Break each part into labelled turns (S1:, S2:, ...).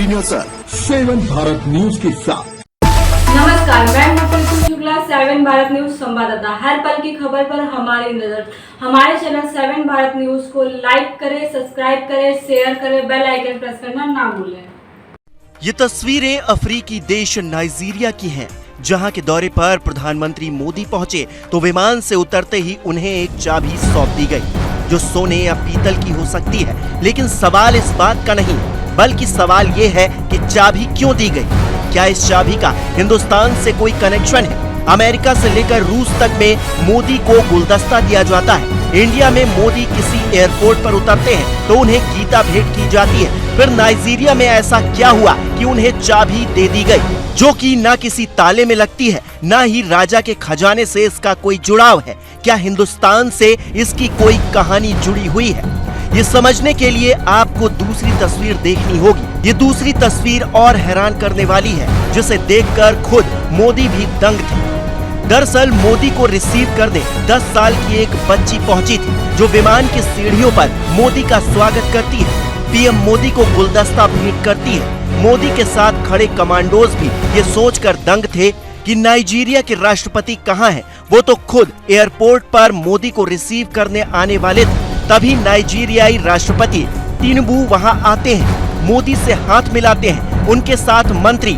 S1: हमारी नजर 7 भारत न्यूज के साथ।
S2: नमस्कार, मैं हूं शुक्ला, 7 भारत न्यूज संवाददाता। हर पल की खबर पर हमारी नजर। हमारे चैनल 7 भारत न्यूज को लाइक करें, सब्सक्राइब करें, शेयर करें, बेल आइकन प्रेस करना ना भूलें।
S3: ये तस्वीरें अफ्रीकी देश नाइजीरिया की हैं, जहां के दौरे पर प्रधानमंत्री मोदी पहुंचे तो विमान से उतरते ही उन्हें एक चाबी सौंप दी गई, जो सोने या पीतल की हो सकती है। लेकिन सवाल इस बात का नहीं, बल्कि सवाल ये है कि चाबी क्यों दी गई। क्या इस चाबी का हिंदुस्तान से कोई कनेक्शन है? अमेरिका से लेकर रूस तक में मोदी को गुलदस्ता दिया जाता है। इंडिया में मोदी किसी एयरपोर्ट पर उतरते हैं तो उन्हें गीता भेंट की जाती है। फिर नाइजीरिया में ऐसा क्या हुआ कि उन्हें चाबी दे दी गई, जो कि ना किसी ताले में लगती है, ना ही राजा के खजाने से इसका कोई जुड़ाव है। क्या हिंदुस्तान से इसकी कोई कहानी जुड़ी हुई है? ये समझने के लिए आपको दूसरी तस्वीर देखनी होगी। ये दूसरी तस्वीर और हैरान करने वाली है, जिसे देखकर खुद मोदी भी दंग थे। दरअसल मोदी को रिसीव करने 10 साल की एक बच्ची पहुंची थी, जो विमान की सीढ़ियों पर मोदी का स्वागत करती है। पीएम मोदी को गुलदस्ता भेंट करती है। मोदी के साथ खड़े कमांडोज भी ये सोचकर दंग थे कि नाइजीरिया के राष्ट्रपति कहाँ हैं। वो तो खुद एयरपोर्ट पर मोदी को रिसीव करने आने वाले थे। तभी नाइजीरियाई राष्ट्रपति तिनुबू वहां आते हैं, मोदी से हाथ मिलाते हैं। उनके साथ मंत्री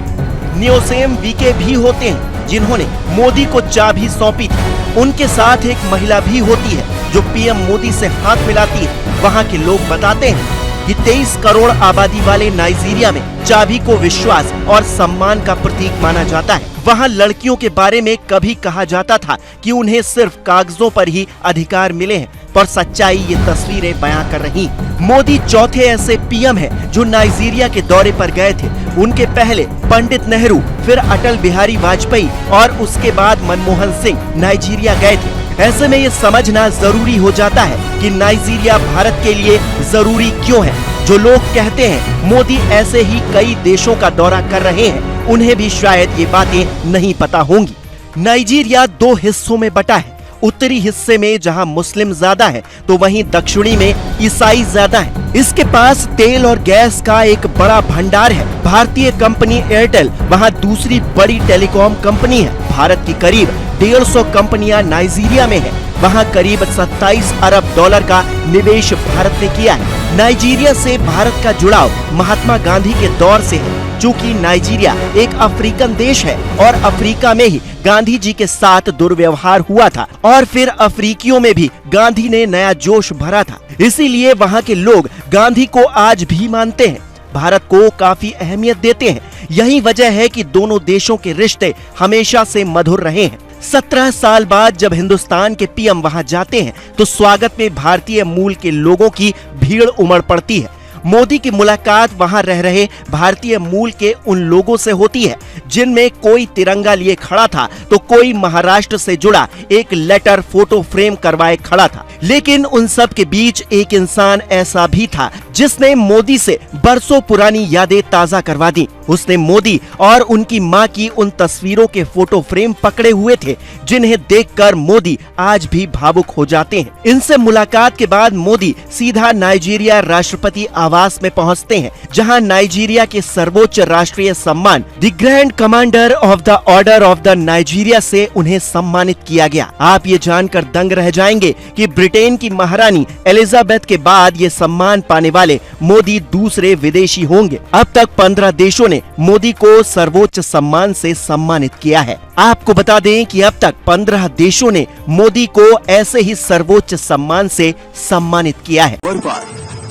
S3: न्योसेम विके भी होते हैं, जिन्होंने मोदी को चाबी सौंपी थी। उनके साथ एक महिला भी होती है, जो पीएम मोदी से हाथ मिलाती है। वहां के लोग बताते हैं कि 23 करोड़ आबादी वाले नाइजीरिया में चाबी को विश्वास और सम्मान का प्रतीक माना जाता है। वहां लड़कियों के बारे में कभी कहा जाता था कि उन्हें सिर्फ कागजों पर ही अधिकार मिले हैं, पर सच्चाई ये तस्वीरें बयां कर रही। मोदी चौथे ऐसे पीएम हैं जो नाइजीरिया के दौरे पर गए थे। उनके पहले पंडित नेहरू, फिर अटल बिहारी वाजपेयी और उसके बाद मनमोहन सिंह नाइजीरिया गए थे। ऐसे में ये समझना जरूरी हो जाता है कि नाइजीरिया भारत के लिए जरूरी क्यों है। जो लोग कहते हैं मोदी ऐसे ही कई देशों का दौरा कर रहे हैं, उन्हें भी शायद ये बातें नहीं पता होंगी। नाइजीरिया 2 हिस्सों में बटा है। उत्तरी हिस्से में जहां मुस्लिम ज्यादा है, तो वहीं दक्षिणी में ईसाई ज्यादा है। इसके पास तेल और गैस का एक बड़ा भंडार है। भारतीय कंपनी एयरटेल वहां दूसरी बड़ी टेलीकॉम कंपनी है। भारत की करीब 150 कंपनियां नाइजीरिया में है। वहां करीब 27 अरब डॉलर का निवेश भारत ने किया है। नाइजीरिया से भारत का जुड़ाव महात्मा गांधी के दौर से है। चूंकि नाइजीरिया एक अफ्रीकन देश है और अफ्रीका में ही गांधी जी के साथ दुर्व्यवहार हुआ था, और फिर अफ्रीकियों में भी गांधी ने नया जोश भरा था। इसीलिए वहां के लोग गांधी को आज भी मानते हैं, भारत को काफी अहमियत देते हैं। यही वजह है कि दोनों देशों के रिश्ते हमेशा से मधुर रहे हैं। 17 साल बाद जब हिंदुस्तान के पीएम वहां जाते हैं, तो स्वागत में भारतीय मूल के लोगों की भीड़ उमड़ पड़ती है। मोदी की मुलाकात वहां रह रहे भारतीय मूल के उन लोगों से होती है, जिनमें कोई तिरंगा लिए खड़ा था, तो कोई महाराष्ट्र से जुड़ा एक लेटर फोटो फ्रेम करवाए खड़ा था। लेकिन उन सब के बीच एक इंसान ऐसा भी था, जिसने मोदी से बरसों पुरानी यादें ताजा करवा दी। उसने मोदी और उनकी मां की उन तस्वीरों के फोटो फ्रेम पकड़े हुए थे, जिन्हें देखकर मोदी आज भी भावुक हो जाते हैं। इनसे मुलाकात के बाद मोदी सीधा नाइजीरिया राष्ट्रपति आवास में पहुंचते हैं, जहां नाइजीरिया के सर्वोच्च राष्ट्रीय सम्मान the grand commander of the order of the Nigeria से उन्हें सम्मानित किया गया। आप ये जानकर दंग रह जाएंगे कि ब्रिटेन की महारानी एलिजाबेथ के बाद ये सम्मान पाने वाले मोदी दूसरे विदेशी होंगे। अब तक 15 देशों ने मोदी को सर्वोच्च सम्मान से सम्मानित किया है। आपको बता दें कि अब तक 15 देशों ने मोदी को ऐसे ही सर्वोच्च सम्मान से सम्मानित किया है।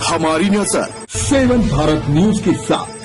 S1: हमारी नजर 7 भारत न्यूज के साथ।